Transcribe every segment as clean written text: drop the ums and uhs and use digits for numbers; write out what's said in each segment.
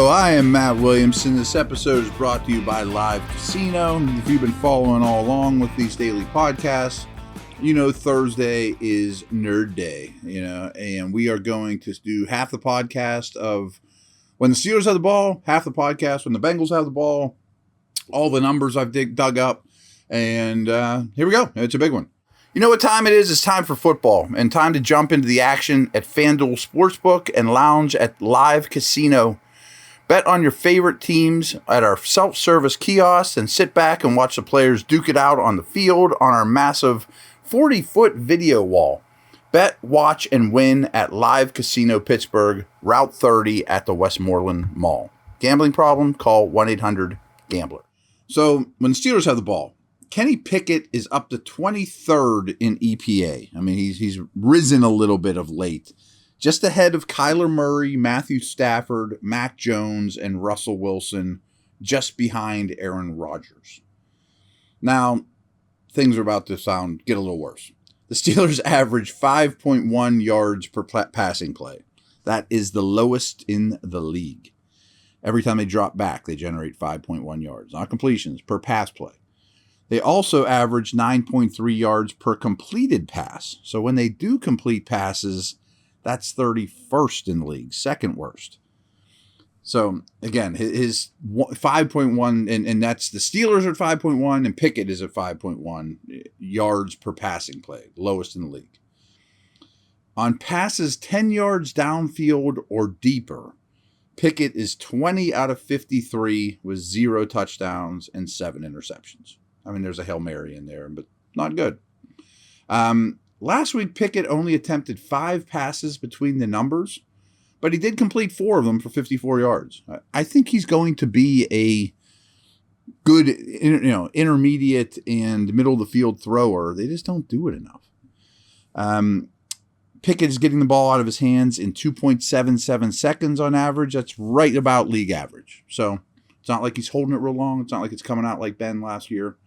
I am Matt Williamson. This episode is brought to you by Live Casino. If you've been following all along with these daily podcasts, you know Thursday is Nerd Day, and we are going to do half the podcast of when the Steelers have the ball, half the podcast when the Bengals have the ball, all the numbers I've dug up, and here we go. It's a big one. You know what time it is? It's time for football and time to jump into the action at FanDuel Sportsbook and lounge at Live Casino. Bet on your favorite teams at our self-service kiosks and sit back and watch the players duke it out on the field on our massive 40-foot video wall. Bet, watch, and win at Live Casino Pittsburgh, Route 30 at the Westmoreland Mall. Gambling problem? Call 1-800-GAMBLER. So when the Steelers have the ball, Kenny Pickett is up to 23rd in EPA. I mean, he's risen a little bit of late. Just ahead of Kyler Murray, Matthew Stafford, Mac Jones, and Russell Wilson, just behind Aaron Rodgers. Now, things are about to get a little worse. The Steelers average 5.1 yards per passing play. That is the lowest in the league. Every time they drop back, they generate 5.1 yards. Not completions, per pass play. They also average 9.3 yards per completed pass. So when they do complete passes, that's 31st in the league, second worst. So again, his 5.1, and that's the Steelers are at 5.1, and Pickett is at 5.1 yards per passing play, lowest in the league. On passes 10 yards downfield or deeper, Pickett is 20 out of 53 with 0 touchdowns and 7 interceptions. I mean, there's a Hail Mary in there, but not good. Last week, Pickett only attempted 5 passes between the numbers, but he did complete 4 of them for 54 yards. I think he's going to be a good, intermediate and middle of the field thrower. They just don't do it enough. Pickett is getting the ball out of his hands in 2.77 seconds on average. That's right about league average. So it's not like he's holding it real long. It's not like it's coming out like Ben last year.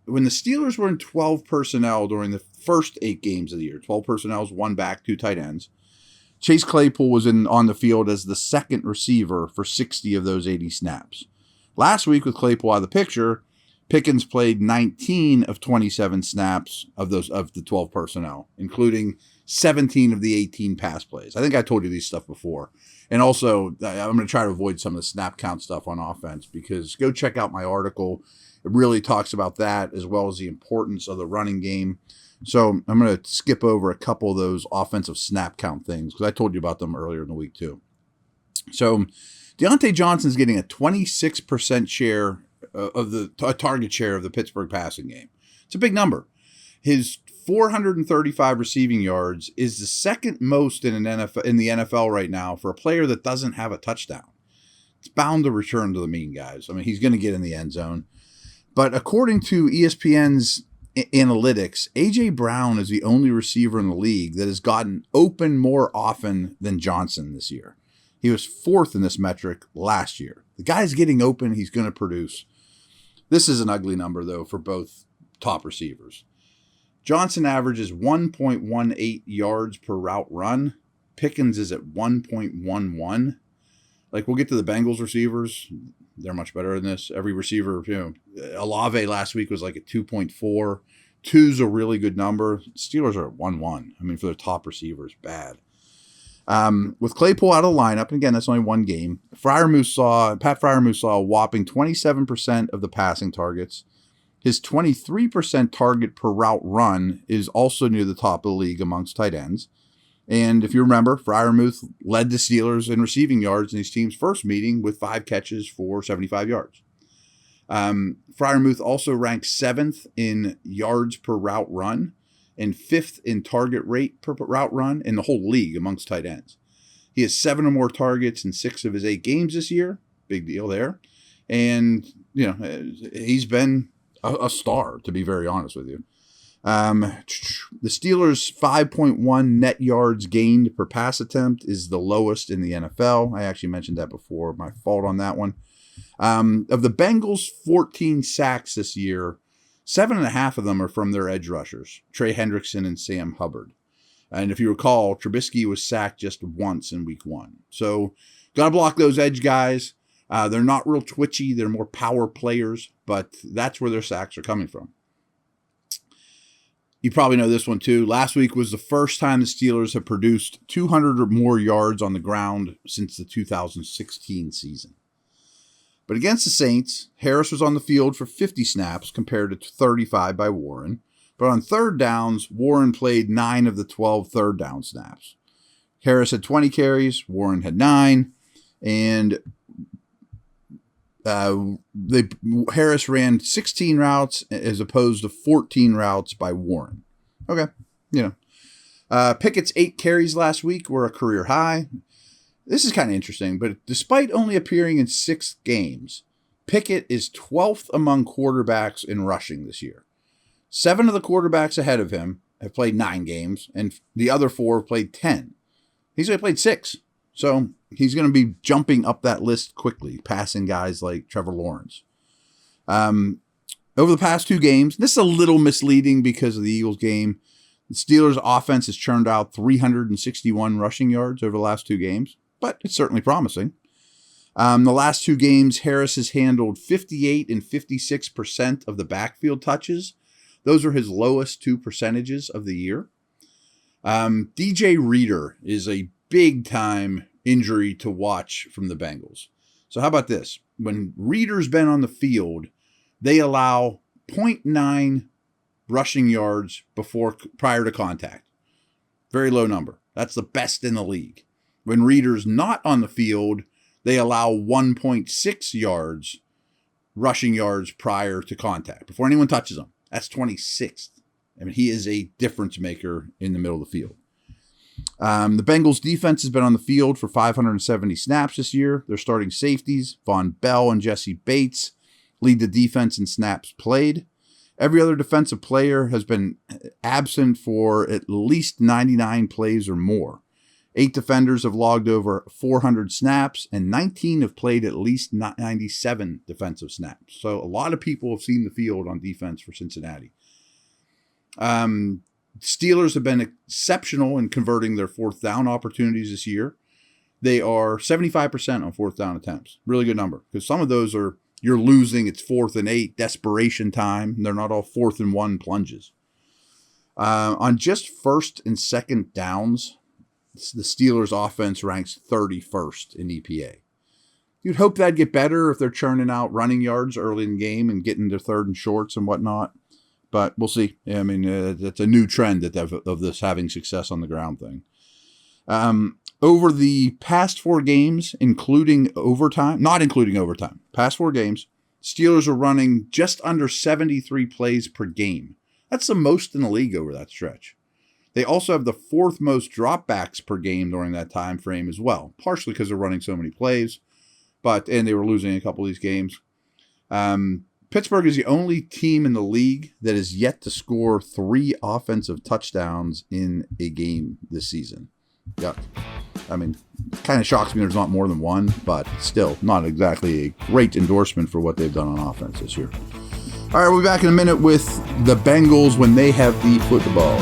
When the Steelers were in 12 personnel during the first 8 games of the year, 12 personnel is 1 back, 2 tight ends. Chase Claypool was on the field as the second receiver for 60 of those 80 snaps. Last week with Claypool out of the picture, Pickens played 19 of 27 snaps of the 12 personnel, including 17 of the 18 pass plays. I think I told you these stuff before. And also, I'm going to try to avoid some of the snap count stuff on offense because go check out my article. It really talks about that as well as the importance of the running game. So I'm going to skip over a couple of those offensive snap count things because I told you about them earlier in the week too. So Deontay Johnson's getting a 26% share of the target share of the Pittsburgh passing game. It's a big number. His 435 receiving yards is the second most in the NFL right now for a player that doesn't have a touchdown. It's bound to return to the mean, guys. I mean, he's going to get in the end zone. But according to ESPN's analytics, A.J. Brown is the only receiver in the league that has gotten open more often than Johnson this year. He was 4th in this metric last year. The guy's getting open. He's going to produce. This is an ugly number, though, for both top receivers. Johnson averages 1.18 yards per route run. Pickens is at 1.11. Like, we'll get to the Bengals receivers. They're much better than this. Every receiver, Olave last week was like a 2.4. 2's a really good number. Steelers are at 1.1. I mean, for their top receivers, bad. With Claypool out of the lineup, and again, that's only 1 game, Pat Freiermuth saw a whopping 27% of the passing targets. His 23% target per route run is also near the top of the league amongst tight ends. And if you remember, Freiermuth led the Steelers in receiving yards in his team's first meeting with 5 catches for 75 yards. Freiermuth also ranked 7th in yards per route run and 5th in target rate per route run in the whole league amongst tight ends. He has 7 or more targets in 6 of his 8 games this year. Big deal there. And, he's been a star, to be very honest with you. The Steelers' 5.1 net yards gained per pass attempt is the lowest in the NFL. I actually mentioned that before. My fault on that one. Of the Bengals' 14 sacks this year, 7.5 of them are from their edge rushers, Trey Hendrickson and Sam Hubbard. And if you recall, Trubisky was sacked just once in week 1. So Got to block those edge guys. They're not real twitchy. They're more power players, but that's where their sacks are coming from. You probably know this one too. Last week was the first time the Steelers have produced 200 or more yards on the ground since the 2016 season. But against the Saints, Harris was on the field for 50 snaps compared to 35 by Warren. But on third downs, Warren played 9 of the 12 third down snaps. Harris had 20 carries, Warren had 9, and Harris ran 16 routes as opposed to 14 routes by Warren. Okay, Pickett's 8 carries last week were a career high. This is kind of interesting, but despite only appearing in 6 games, Pickett is 12th among quarterbacks in rushing this year. 7 of the quarterbacks ahead of him have played 9 games, and the other 4 have played 10. He's only played 6. So he's going to be jumping up that list quickly, passing guys like Trevor Lawrence. Over the past 2 games, this is a little misleading because of the Eagles game. The Steelers' offense has churned out 361 rushing yards over the last 2 games, but it's certainly promising. The last 2 games, Harris has handled 58 and 56% of the backfield touches. Those are his lowest 2 percentages of the year. DJ Reader is a big-time injury to watch from the Bengals. So how about this? When Reader's been on the field, they allow 0.9 rushing yards prior to contact. Very low number. That's the best in the league. When Reader's not on the field, they allow 1.6 rushing yards prior to contact, before anyone touches him. That's 26th. I mean, he is a difference maker in the middle of the field. The Bengals defense has been on the field for 570 snaps this year. Their starting safeties, Von Bell and Jesse Bates, lead the defense in snaps played. Every other defensive player has been absent for at least 99 plays or more. 8 defenders have logged over 400 snaps, and 19 have played at least 97 defensive snaps. So a lot of people have seen the field on defense for Cincinnati. Steelers have been exceptional in converting their 4th down opportunities this year. They are 75% on 4th down attempts. Really good number, because some of those are you're losing, it's 4th and 8, desperation time. They're not all 4th and 1 plunges. On just 1st and 2nd downs, the Steelers' offense ranks 31st in EPA. You'd hope that'd get better if they're churning out running yards early in the game and getting to 3rd and shorts and whatnot. But we'll see. I mean, it's a new trend of this having success on the ground thing. Over the past 4 games, not including overtime, past 4 games, Steelers are running just under 73 plays per game. That's the most in the league over that stretch. They also have the 4th most dropbacks per game during that time frame as well, partially because they're running so many plays, and they were losing a couple of these games. Pittsburgh is the only team in the league that has yet to score 3 offensive touchdowns in a game this season. Yeah, I mean, kind of shocks me there's not more than 1, but still not exactly a great endorsement for what they've done on offense this year. All right, we'll be back in a minute with the Bengals when they have the football.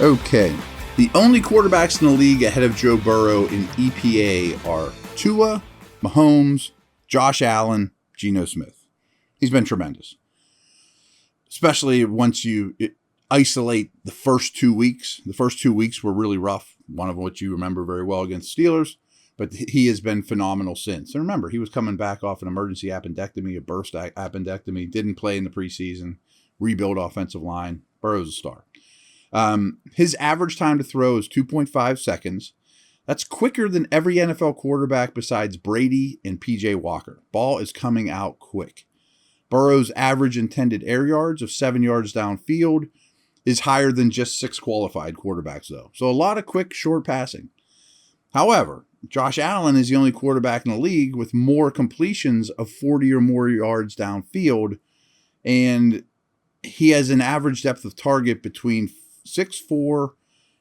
Okay, the only quarterbacks in the league ahead of Joe Burrow in EPA are Tua, Mahomes, Josh Allen, Geno Smith. He's been tremendous, especially once you isolate the first 2 weeks. The first 2 weeks were really rough, one of which you remember very well against Steelers, but he has been phenomenal since. And remember, he was coming back off an emergency appendectomy, a burst appendectomy, didn't play in the preseason, rebuild offensive line. Burrow's a star. His average time to throw is 2.5 seconds. That's quicker than every NFL quarterback besides Brady and PJ Walker. Ball is coming out quick. Burrow's average intended air yards of 7 yards downfield is higher than just 6 qualified quarterbacks, though. So a lot of quick, short passing. However, Josh Allen is the only quarterback in the league with more completions of 40 or more yards downfield, and he has an average depth of target between 6'4"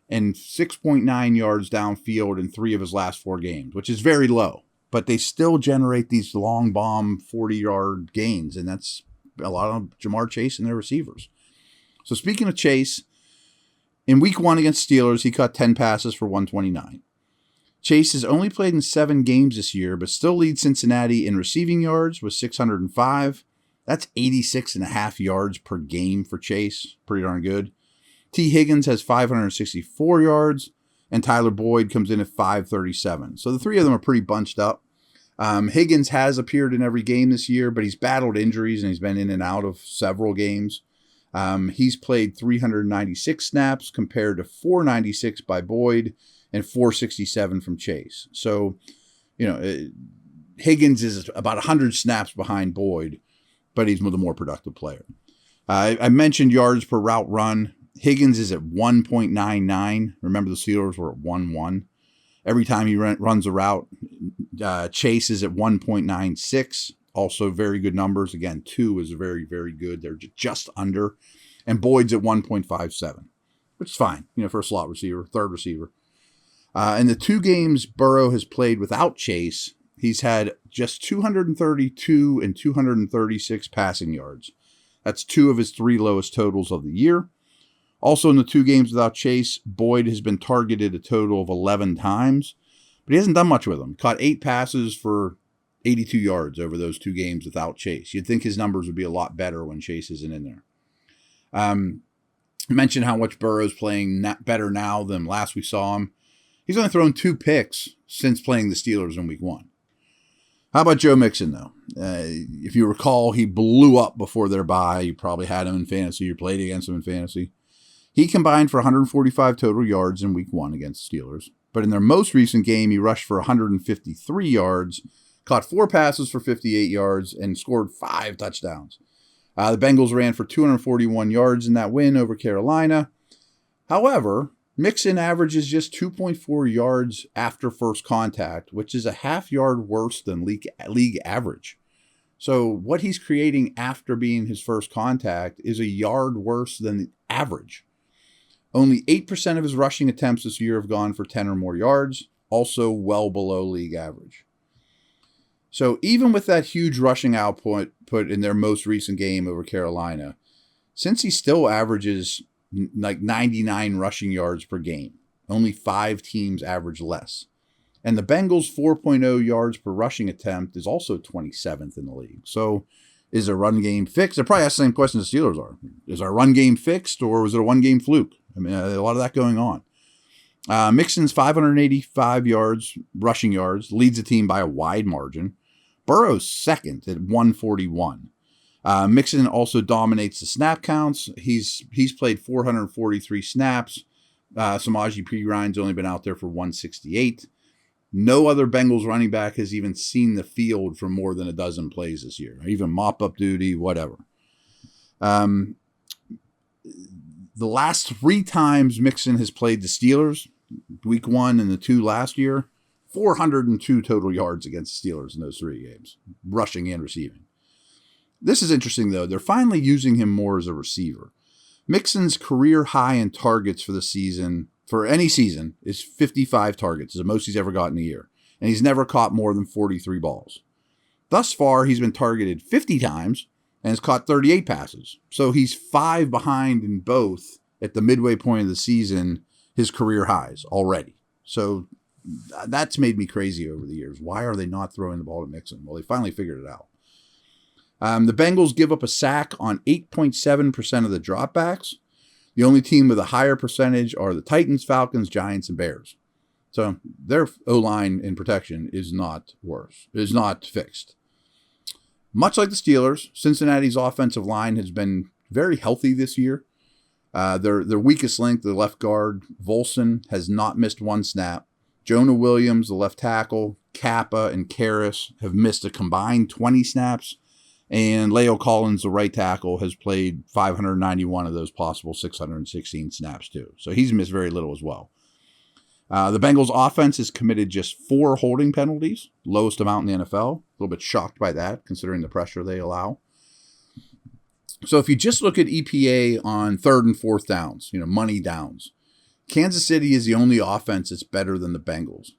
and 6.9 yards downfield in 3 of his last 4 games, which is very low. But they still generate these long bomb 40-yard gains, and that's a lot of Jamar Chase and their receivers. So speaking of Chase, in Week 1 against Steelers, he caught 10 passes for 129. Chase has only played in 7 games this year, but still leads Cincinnati in receiving yards with 605. That's 86.5 yards per game for Chase. Pretty darn good. T. Higgins has 564 yards, and Tyler Boyd comes in at 537. So the 3 of them are pretty bunched up. Higgins has appeared in every game this year, but he's battled injuries and he's been in and out of several games. He's played 396 snaps compared to 496 by Boyd and 467 from Chase. So, Higgins is about 100 snaps behind Boyd, but he's the more productive player. I mentioned yards per route run. Higgins is at 1.99. Remember, the Steelers were at 1.1. Every time he runs a route, Chase is at 1.96. Also very good numbers. Again, 2 is very, very good. They're just under. And Boyd's at 1.57, which is fine, for a slot receiver, third receiver. In the 2 games Burrow has played without Chase, he's had just 232 and 236 passing yards. That's 2 of his 3 lowest totals of the year. Also, in the 2 games without Chase, Boyd has been targeted a total of 11 times, but he hasn't done much with them. Caught 8 passes for 82 yards over those 2 games without Chase. You'd think his numbers would be a lot better when Chase isn't in there. I mentioned how much Burrow's playing better now than last we saw him. He's only thrown 2 picks since playing the Steelers in Week 1. How about Joe Mixon, though? If you recall, he blew up before their bye. You probably had him in fantasy. You played against him in fantasy. He combined for 145 total yards in Week 1 against the Steelers. But in their most recent game, he rushed for 153 yards, caught 4 passes for 58 yards, and scored 5 touchdowns. The Bengals ran for 241 yards in that win over Carolina. However, Mixon averages just 2.4 yards after first contact, which is a half yard worse than league average. So what he's creating after being his first contact is a yard worse than the average. Only 8% of his rushing attempts this year have gone for 10 or more yards, also well below league average. So even with that huge rushing output in their most recent game over Carolina, since he still averages like 99 rushing yards per game, only 5 teams average less. And the Bengals' 4.0 yards per rushing attempt is also 27th in the league. So is a run game fixed? They're probably asking the same question the Steelers are. Is our run game fixed, or was it a one-game fluke? I mean, a lot of that going on. Mixon's 585 yards, rushing yards, leads the team by a wide margin. Burrow's second at 141. Mixon also dominates the snap counts. He's played 443 snaps. Samaje Perine only been out there for 168. No other Bengals running back has even seen the field for more than a dozen plays this year, even mop-up duty, whatever. The last 3 times Mixon has played the Steelers, Week 1 and the 2 last year, 402 total yards against the Steelers in those 3 games, rushing and receiving. This is interesting, though. They're finally using him more as a receiver. Mixon's career high in targets for the season, for any season, is 55 targets, the most he's ever gotten a year. And he's never caught more than 43 balls. Thus far, he's been targeted 50 times and has caught 38 passes. So he's 5 behind in both at the midway point of the season, his career highs already. So that's made me crazy over the years. Why are they not throwing the ball to Mixon? Well, they finally figured it out. The Bengals give up a sack on 8.7% of the dropbacks. The only team with a higher percentage are the Titans, Falcons, Giants, and Bears. So their O-line in protection is not fixed. Much like the Steelers, Cincinnati's offensive line has been very healthy this year. Their weakest link, the left guard, Volson, has not missed 1 snap. Jonah Williams, the left tackle, Kappa, and Karras have missed a combined 20 snaps. And Leo Collins, the right tackle, has played 591 of those possible 616 snaps too. So he's missed very little as well. The Bengals offense has committed just 4 holding penalties, lowest amount in the NFL. A little bit shocked by that, considering the pressure they allow. So if you just look at EPA on 3rd and 4th downs, money downs, Kansas City is the only offense that's better than the Bengals.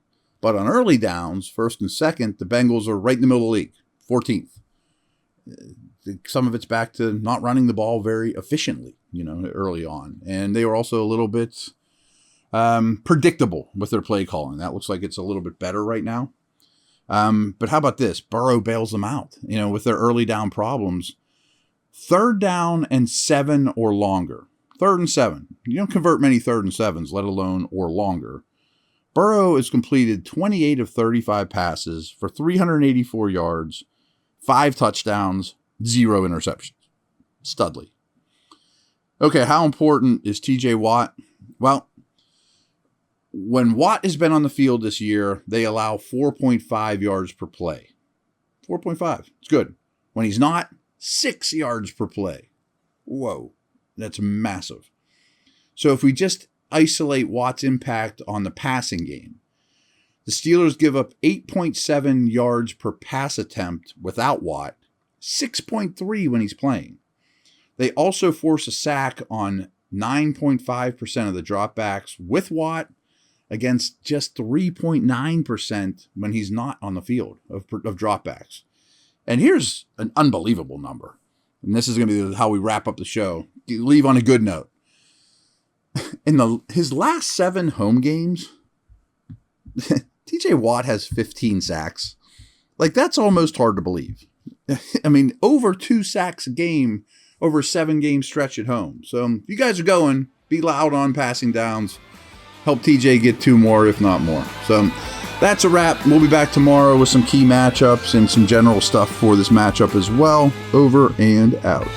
But on early downs, 1st and 2nd, the Bengals are right in the middle of the league, 14th. Some of it's back to not running the ball very efficiently, early on. And they were also a little bit predictable with their play calling. That looks like it's a little bit better right now. But how about this? Burrow bails them out, with their early down problems. 3rd down and 7 or longer. 3rd and 7. You don't convert many 3rd and 7s, let alone or longer. Burrow has completed 28 of 35 passes for 384 yards, 5 touchdowns, 0 interceptions. Studly. Okay, how important is TJ Watt? Well, when Watt has been on the field this year, they allow 4.5 yards per play. 4.5. It's good. When he's not, 6 yards per play. Whoa, that's massive. So if we just isolate Watt's impact on the passing game, the Steelers give up 8.7 yards per pass attempt without Watt, 6.3 when he's playing. They also force a sack on 9.5% of the dropbacks with Watt against just 3.9% when he's not on the field of dropbacks. And here's an unbelievable number. And this is going to be how we wrap up the show. Leave on a good note. In his last 7 home games, TJ Watt has 15 sacks. Like, that's almost hard to believe. I mean, over 2 sacks a game over a 7-game stretch at home. So if you guys are going, be loud on passing downs. Help TJ get 2 more, if not more. So that's a wrap. We'll be back tomorrow with some key matchups and some general stuff for this matchup as well. Over and out.